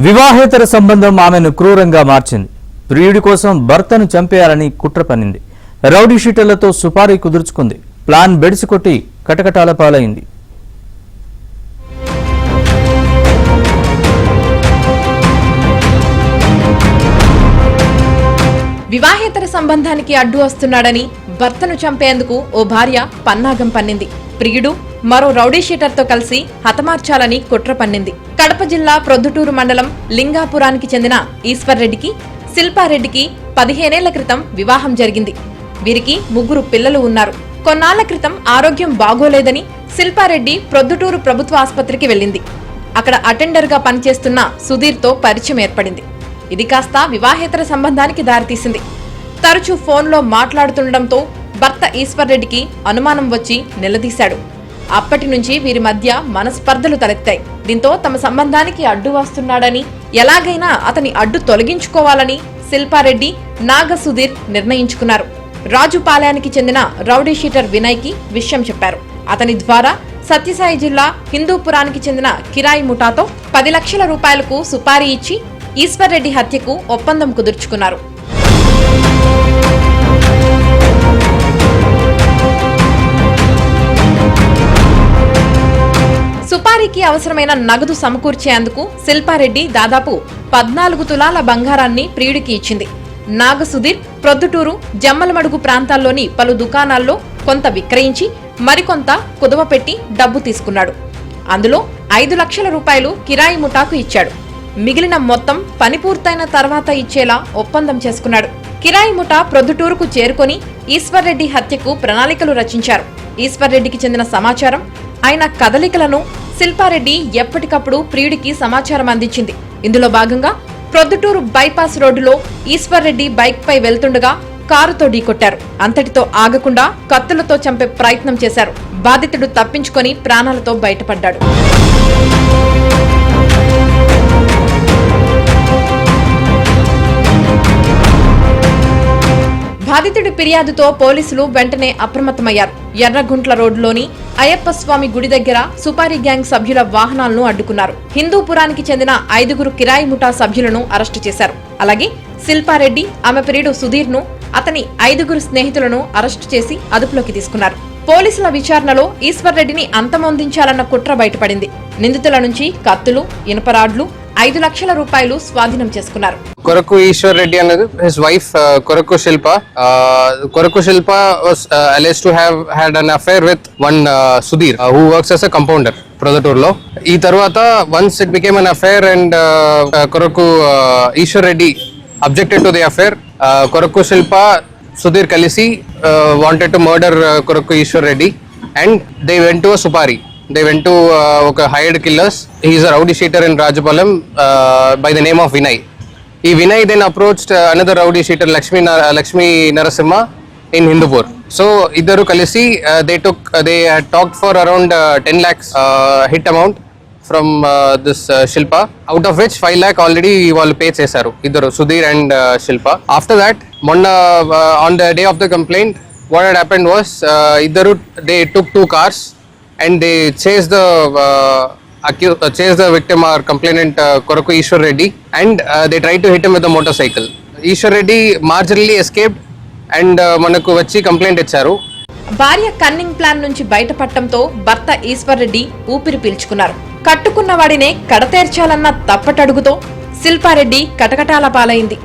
వివాహేతర సంబంధం ఆమెను క్రూరంగా మార్చింది. ప్రియుడి కోసం భర్తను చంపేయాలని కుట్ర పన్నింది. రౌడీ షీటర్లతో సుపారీ కుదుర్చుకుంది. ప్లాన్ బెడిసికొట్టి కటకటాల పాలైంది. వివాహేతర సంబంధానికి అడ్డు వస్తున్నాడని భర్తను చంపేందుకు ఓ భార్య పన్నాగం పన్నింది. ప్రియుడు మరో రౌడీ షీటర్తో కలిసి హతమార్చాలని కుట్ర పన్నింది. కడప జిల్లా ప్రొద్దుటూరు మండలం లింగాపురానికి చెందిన ఈశ్వర్రెడ్డికి, శిల్పారెడ్డికి 15 ఏళ్ల క్రితం వివాహం జరిగింది. వీరికి 3 పిల్లలు ఉన్నారు. కొన్నాళ్ల క్రితం ఆరోగ్యం బాగోలేదని శిల్పారెడ్డి ప్రొద్దుటూరు ప్రభుత్వ ఆసుపత్రికి వెళ్లింది. అక్కడ అటెండర్ గా పనిచేస్తున్న సుధీర్తో పరిచయం ఏర్పడింది. ఇది కాస్త వివాహేతర సంబంధానికి దారితీసింది. తరచూ ఫోన్లో మాట్లాడుతుండటంతో భర్త ఈశ్వర్రెడ్డికి అనుమానం వచ్చి నిలదీశాడు. అప్పటి నుంచి వీరి మధ్య మనస్పర్ధలు తలెత్తాయి. దీంతో తమ సంబంధానికి అడ్డు వస్తున్నాడని, ఎలాగైనా అతని అడ్డు తొలగించుకోవాలని శిల్పారెడ్డి, నాగ సుధీర్ నిర్ణయించుకున్నారు. రాజుపాలయానికి చెందిన రౌడీ షీటర్ వినయ్కి విషయం చెప్పారు. అతని ద్వారా సత్యసాయి జిల్లా హిందూపురానికి చెందిన కిరాయి ముఠాతో 10 లక్షల రూపాయలకు సుపారీ ఇచ్చి ఈశ్వర్రెడ్డి హత్యకు ఒప్పందం కుదుర్చుకున్నారు. సుపారీకి అవసరమైన నగదు సమకూర్చేందుకు శిల్పారెడ్డి దాదాపు 14 తులాల బంగారాన్ని ప్రియుడికి ఇచ్చింది. నాగ సుధీర్ ప్రొద్దుటూరు, జమ్మలమడుగు ప్రాంతాల్లోని పలు దుకాణాల్లో కొంత విక్రయించి మరికొంత కుదవపెట్టి డబ్బు తీసుకున్నాడు. అందులో 5 లక్షల రూపాయలు కిరాయి ముఠాకు ఇచ్చాడు. మిగిలిన మొత్తం పని పూర్తయిన తర్వాత ఇచ్చేలా ఒప్పందం చేసుకున్నాడు. కిరాయి ముఠా ప్రొద్దుటూరుకు చేరుకొని ఈశ్వర్రెడ్డి హత్యకు ప్రణాళికలు రచించారు. ఈశ్వర్రెడ్డికి చెందిన సమాచారం, ఆయన కదలికలను శిల్పారెడ్డి ఎప్పటికప్పుడు ప్రియుడికి సమాచారం అందించింది. ఇందులో భాగంగా ప్రొద్దుటూరు బైపాస్ రోడ్డులో ఈశ్వర్రెడ్డి బైక్ పై వెళ్తుండగా కారుతో ఢీకొట్టారు. అంతటితో ఆగకుండా కత్తులతో చంపే ప్రయత్నం చేశారు. బాధితుడు తప్పించుకొని ప్రాణాలతో బయటపడ్డాడు. బాధితుడి ఫిర్యాదుతో పోలీసులు వెంటనే అప్రమత్తమయ్యారు. ఎర్రగుంట్ల రోడ్డులోని అయ్యప్ప స్వామి గుడి దగ్గర సుపారీ గ్యాంగ్ సభ్యుల వాహనాలను అడ్డుకున్నారు. హిందూపురానికి చెందిన 5 కిరాయి ముఠా సభ్యులను అరెస్టు చేశారు. అలాగే శిల్పారెడ్డి, ఆమె ప్రియుడు సుధీర్ ను, అతని 5 స్నేహితులను అరెస్టు చేసి అదుపులోకి తీసుకున్నారు. పోలీసుల విచారణలో ఈశ్వర్రెడ్డిని అంతమొందించాలన్న కుట్ర బయటపడింది. నిందితుల నుంచి కత్తులు, ఇనుపరాడ్లు, 5 లక్షల రూపాయలు స్వాధీనం చేసుకున్నారు. కొరకు ఈశ్వర్ రెడ్డి అనేది his wife కొరకు శిల్ప. కొరకు శిల్ప was alleged to have had an affair with one Sudhir who works as a compounder ప్రొద్దుటూరులో. ఈ తర్వాత once it became an affair and కొరకు Eshwar Reddy objected to the affair, కొరకు శిల్ప, Sudhir కలిసి wanted to murder కొరకు Eshwar Reddy and they went to a supari. They went to ఒక hired killers. He is a rowdy sheeter in Rajapalam by the name of Vinay. He Vinay then approached another rowdy sheeter Lakshmi Narasimha in Hindupur. So iddaru kalisi they had talked for around 10 lakhs hit amount from this Shilpa, out of which 5 lakh already వాళ్ళు pay చేశారు iddaru Sudhir and Shilpa. After that on the day of the complaint, what had happened was they took 2 cars and they chased the victim or complainant Koraku Ishwar Reddy and they tried to hit him with a motorcycle. Ishwar Reddy marginally escaped and manaku vachi complaint icharu. భార్య cunning plan నుంచి బయటపడటంతో భర్త ఈశ్వర్ రెడ్డి ఊపిరి పీల్చుకున్నారు. కట్టుకున్న వాడినే కడతేర్చాలన్న తప్పటడుగుతో శిల్పారెడ్డి కటకటాల పాలైంది.